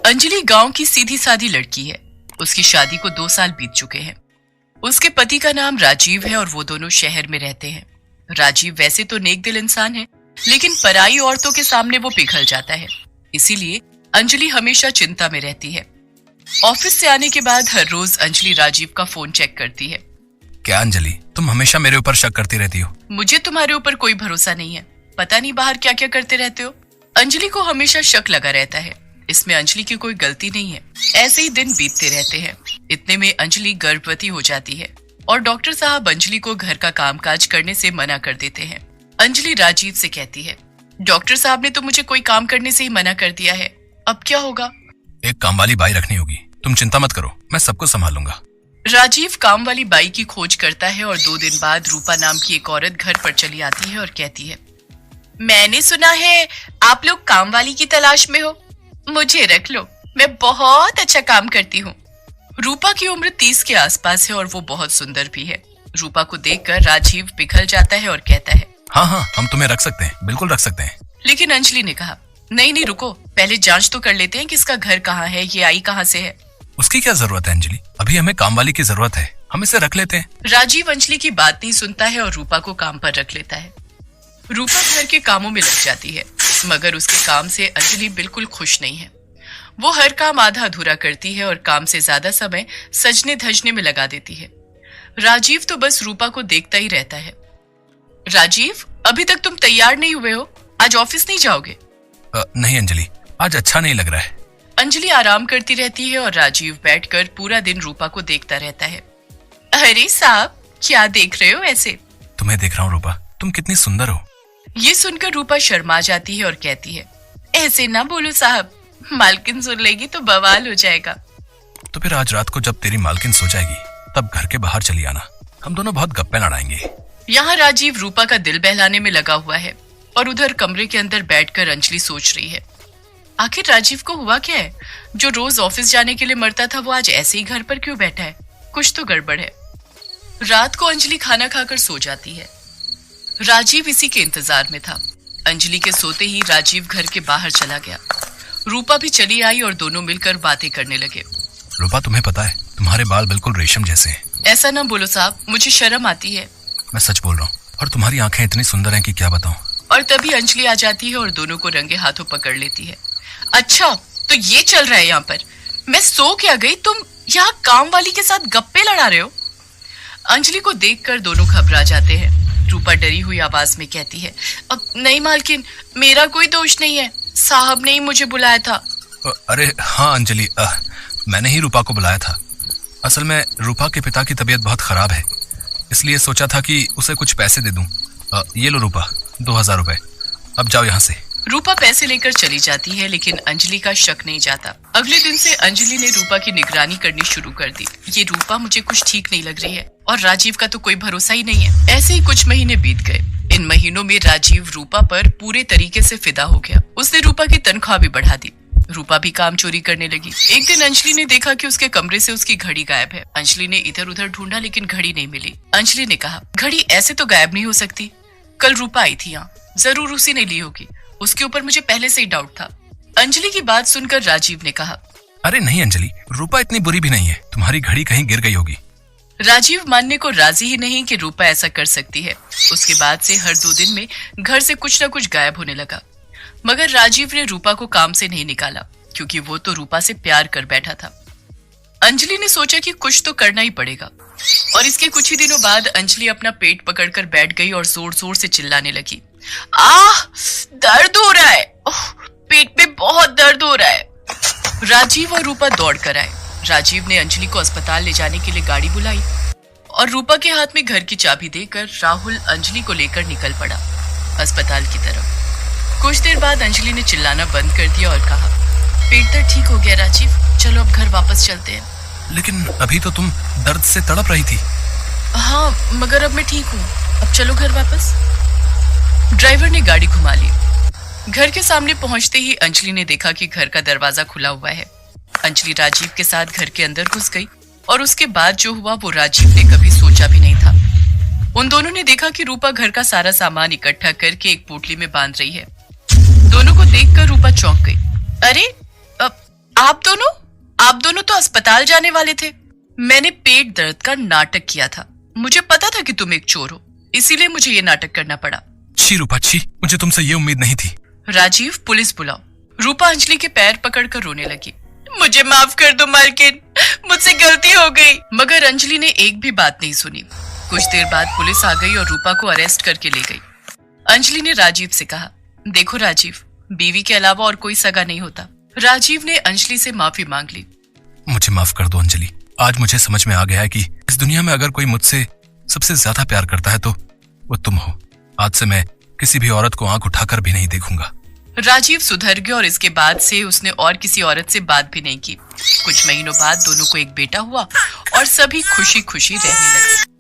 अंजलि गांव की सीधी सादी लड़की है। उसकी शादी को 2 साल बीत चुके हैं। उसके पति का नाम राजीव है और वो दोनों शहर में रहते हैं। राजीव वैसे तो नेक दिल इंसान है, लेकिन पराई औरतों के सामने वो पिघल जाता है। इसीलिए अंजलि हमेशा चिंता में रहती है। ऑफिस से आने के बाद हर रोज अंजलि राजीव का फोन चेक करती है। क्या अंजलि, तुम हमेशा मेरे ऊपर शक करती रहती हो? मुझे तुम्हारे ऊपर कोई भरोसा नहीं है। पता नहीं बाहर क्या क्या करते रहते हो। अंजलि को हमेशा शक लगा रहता है। इसमें अंजलि की कोई गलती नहीं है। ऐसे ही दिन बीतते रहते हैं। इतने में अंजलि गर्भवती हो जाती है और डॉक्टर साहब अंजलि को घर का कामकाज करने से मना कर देते हैं। अंजलि राजीव से कहती है, डॉक्टर साहब ने तो मुझे कोई काम करने से ही मना कर दिया है, अब क्या होगा? एक काम वाली बाई रखनी होगी। तुम चिंता मत करो, मैं सबको संभालूंगा। राजीव काम वाली बाई की खोज करता है और 2 दिन बाद रूपा नाम की एक औरत घर पर चली आती है और कहती है, मैंने सुना है आप लोग काम वाली की तलाश में हो, मुझे रख लो, मैं बहुत अच्छा काम करती हूँ। रूपा की उम्र 30 के आसपास है और वो बहुत सुंदर भी है। रूपा को देखकर राजीव पिघल जाता है और कहता है, हाँ, हम तुम्हें रख सकते हैं, बिल्कुल रख सकते हैं। लेकिन अंजलि ने कहा, नहीं रुको, पहले जांच तो कर लेते हैं कि इसका घर कहाँ है, ये आई कहाँ से है। उसकी क्या जरूरत है अंजलि, अभी हमें काम वाली की जरूरत है, हम इसे रख लेते हैं। राजीव अंजलि की बात नहीं सुनता है और रूपा को काम पर रख लेता है। रूपा घर के कामों में लग जाती है, मगर उसके काम से अंजलि बिल्कुल खुश नहीं है। वो हर काम आधा अधूरा करती है और काम से ज्यादा समय सजने धजने में लगा देती है। राजीव तो बस रूपा को देखता ही रहता है। राजीव, अभी तक तुम तैयार नहीं हुए हो, आज ऑफिस नहीं जाओगे? नहीं अंजलि, आज अच्छा नहीं लग रहा है। अंजलि आराम करती रहती है और राजीव बैठकर पूरा दिन रूपा को देखता रहता है। अरे साहब, क्या देख रहे हो ऐसे? तुम्हें देख रहा हूँ रूपा, तुम कितनी सुंदर हो। ये सुनकर रूपा शर्मा जाती है और कहती है, ऐसे ना बोलो साहब, मालकिन सुन लेगी तो बवाल हो जाएगा। तो फिर आज रात को जब तेरी मालकिन सो जाएगी तब घर के बाहर चली आना, हम दोनों बहुत गप्पे लड़ाएंगे। यहाँ राजीव रूपा का दिल बहलाने में लगा हुआ है और उधर कमरे के अंदर बैठकर अंजलि सोच रही है, आखिर राजीव को हुआ क्या है? जो रोज ऑफिस जाने के लिए मरता था वो आज ऐसे ही घर पर क्यों बैठा है? कुछ तो गड़बड़ है। रात को अंजलि खाना खाकर सो जाती है। राजीव इसी के इंतजार में था। अंजलि के सोते ही राजीव घर के बाहर चला गया। रूपा भी चली आई और दोनों मिलकर बातें करने लगे। रूपा, तुम्हें पता है तुम्हारे बाल बिल्कुल रेशम जैसे हैं। ऐसा ना बोलो साहब, मुझे शर्म आती है। मैं सच बोल रहा हूँ, और तुम्हारी आंखें इतनी सुंदर हैं कि क्या बताऊं। और तभी अंजलि आ जाती है और दोनों को रंगे हाथों पकड़ लेती है। अच्छा, तो ये चल रहा है यहाँ पर? मैं सो क्या गई, तुम यहाँ काम वाली के साथ गप्पे लड़ा रहे हो? अंजलि को देखकर दोनों घबरा जाते हैं। रूपा डरी हुई आवाज में कहती है, अब नहीं मालकिन, मेरा कोई दोष नहीं है, साहब ने ही मुझे बुलाया था। अरे हाँ अंजलि, मैंने ही रूपा को बुलाया था। असल में रूपा के पिता की तबीयत बहुत खराब है, इसलिए सोचा था कि उसे कुछ पैसे दे दूं। ये लो रूपा, 2000 रुपए, अब जाओ यहाँ से। रूपा पैसे लेकर चली जाती है, लेकिन अंजलि का शक नहीं जाता। अगले दिन से अंजलि ने रूपा की निगरानी करनी शुरू कर दी। ये रूपा मुझे कुछ ठीक नहीं लग रही है और राजीव का तो कोई भरोसा ही नहीं है। ऐसे ही कुछ महीने बीत गए। इन महीनों में राजीव रूपा पर पूरे तरीके से फिदा हो गया। उसने रूपा की तनख्वाह भी बढ़ा दी। रूपा भी काम चोरी करने लगी। एक दिन अंजलि ने देखा कि उसके कमरे से उसकी घड़ी गायब है। अंजलि ने इधर उधर ढूंढा लेकिन घड़ी नहीं मिली। अंजलि ने कहा, घड़ी ऐसे तो गायब नहीं हो सकती, कल रूपा आई थी यहाँ, जरूर उसी ने ली होगी, उसके ऊपर मुझे पहले से ही डाउट था। अंजलि की बात सुनकर राजीव ने कहा, अरे नहीं अंजलि, रूपा इतनी बुरी भी नहीं है, तुम्हारी घड़ी कहीं गिर गई होगी। राजीव मानने को राजी ही नहीं कि रूपा ऐसा कर सकती है। उसके बाद से हर 2 दिन में घर से कुछ न कुछ गायब होने लगा। मगर राजीव ने रूपा को काम से नहीं निकाला, क्योंकि वो तो रूपा से प्यार कर बैठा था। अंजलि ने सोचा कि कुछ तो करना ही पड़ेगा, और इसके कुछ ही दिनों बाद अंजलि अपना पेट पकड़कर बैठ गई और जोर जोर से चिल्लाने लगी, आह, दर्द हो रहा है, पेट में बहुत दर्द हो रहा है। राजीव और रूपा दौड़ कर आए। राजीव ने अंजलि को अस्पताल ले जाने के लिए गाड़ी बुलाई और रूपा के हाथ में घर की चाबी देकर राहुल अंजलि को लेकर निकल पड़ा अस्पताल की तरफ। कुछ देर बाद अंजलि ने चिल्लाना बंद कर दिया और कहा, पेट दर्द ठीक हो गया राजीव, चलो अब घर वापस चलते हैं। लेकिन अभी तो तुम दर्द से तड़प रही थी। हाँ, मगर अब मैं ठीक हूँ, अब चलो घर वापस। ड्राइवर ने गाड़ी घुमा ली। घर के सामने पहुंचते ही अंजलि ने देखा कि घर का दरवाजा खुला हुआ है। अंजलि राजीव के साथ घर के अंदर घुस गई और उसके बाद जो हुआ वो राजीव ने कभी सोचा भी नहीं था। उन दोनों ने देखा कि रूपा घर का सारा सामान इकट्ठा करके एक पोटली में बांध रही है। दोनों को देखकर रूपा चौंक गई। अरे, अब आप दोनों तो अस्पताल जाने वाले थे। मैंने पेट दर्द का नाटक किया था। मुझे पता था कि तुम एक चोर हो, इसीलिए मुझे ये नाटक करना पड़ा। छी रूपा छी, मुझे तुमसे ये उम्मीद नहीं थी। राजीव, पुलिस बुलाओ। रूपा अंजलि के पैर पकड़कर रोने लगी। मुझे माफ कर दो मालकिन, मुझसे गलती हो गई। मगर अंजलि ने एक भी बात नहीं सुनी। कुछ देर बाद पुलिस आ गई और रूपा को अरेस्ट करके ले गई। अंजलि ने राजीव से कहा, देखो राजीव, बीवी के अलावा और कोई सगा नहीं होता। राजीव ने अंजलि से माफी मांग ली। मुझे माफ कर दो अंजलि, आज मुझे समझ में आ गया है कि इस दुनिया में अगर कोई मुझसे सबसे ज्यादा प्यार करता है तो वो तुम हो। आज से मैं किसी भी औरत को आंख उठाकर भी नहीं देखूंगा। राजीव सुधर गया और इसके बाद से उसने और किसी औरत से बात भी नहीं की। कुछ महीनों बाद दोनों को एक बेटा हुआ और सभी खुशी खुशी रहने लगे।